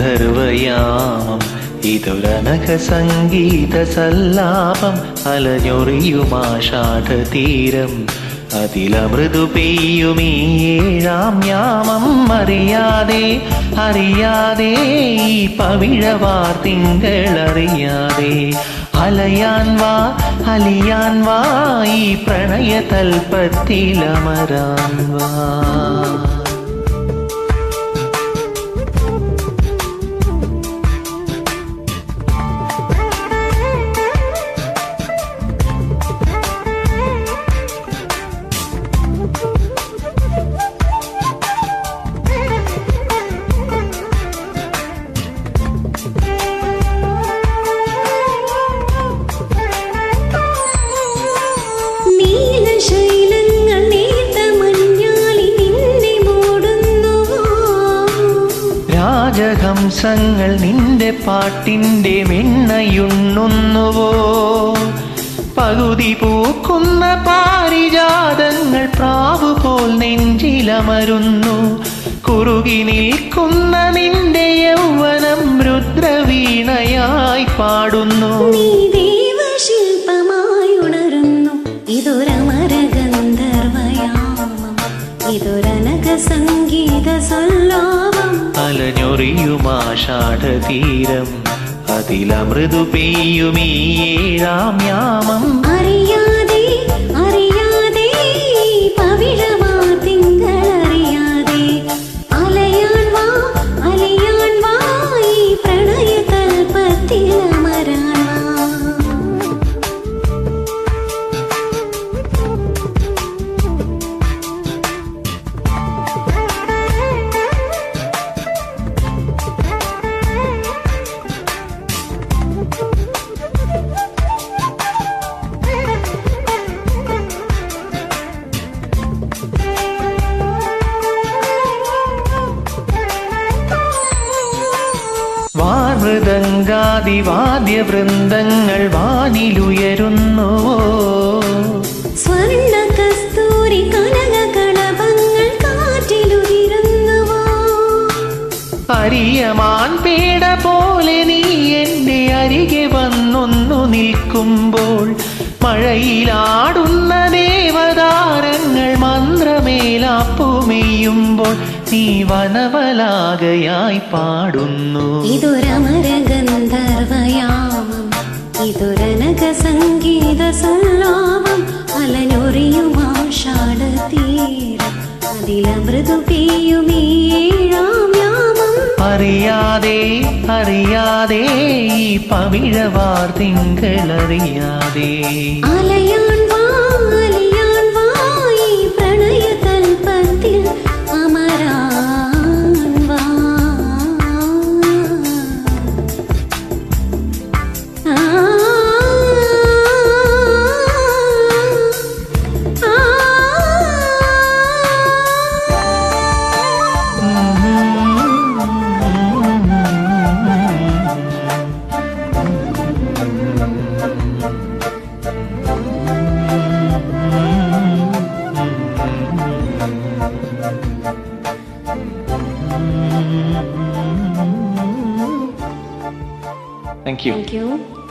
ഗന്ധർവയാമം ഇതൊരനഘ സംഗീത സല്ലാപം അലഞ്ഞൊറിയുമാഷാഢതീരം അതിലമൃദു പെയ്യുമീ ഏഴാം യാമം അറിയാതെ അറിയാതെ ഈ പവിഴവാർ തിങ്കളറിയാതെ അലയാൻ വാ അലിയാൻ വാ ഈ പ്രണയതൽപ്പത്തിലമരാൻ വാ. രാജഹംസങ്ങൾ നിന്റെ പാട്ടിൻ്റെ മെണ്ണയുണ്ണുന്നുവോ? പകുതി പൂക്കുന്ന പാരിജാതങ്ങൾ പ്രാവു പോൽ നെഞ്ചിലമരുന്നു. കുറുകി നിൽക്കുന്ന നിന്റെ യൗവനം രുദ്രവീണയായി പാടുന്നു. ദേവശില്പമായുണരുന്നു ഇതൊരമരഗന്ധർവയാമം ഇതൊരനഘ സംഗീത സല്ലാപം അലഞ്ഞൊറിയുമാഷാഢതീരം അതിലമൃദു പെയ്യുമീ ഏഴാം യാമം അറിയാതെ അറിയാതെ പവിഴവാർ തിങ്കളറിയാതെ അലയാൻ വാ ഈ പ്രണയതൽപ്പത്തിലമരാൻ വാ. വാർമൃദംഗാദിവാദ്യവൃന്ദങ്ങൾ വാനിലുയരുന്നുവോ? സ്വർണ്ണ കസ്തൂരി കനക കളഭങ്ങൾ കാറ്റിലുതിരുന്നുവോ? അരിയമാൻ പേട പോലെ നീ എൻ്റെ അരികെ വന്നൊന്നു നിൽക്കുമ്പോൾ മഴയിലാടുന്ന ദേവതാരങ്ങൾ മന്ത്രമേലാപ്പുമെയ്യുമ്പോൾ നീ വനവലാകയായി പാടുന്നു. ഇതൊരമരഗന്ധർവയാമം ഇതൊരനഘ സംഗീത സല്ലാപം അലഞ്ഞൊറിയുമാഷാഢതീരം അതിലമൃദു പെയ്യുമീ ഏഴാം യാമം അറിയാതെ അറിയാതെ ഈ പവിഴവാർ തിങ്കളറിയാതെ അലയാൻ വാ ഈ പ്രണയതൽപ്പത്തിൽ അമരാൻ വാ. Thank you. Thank you.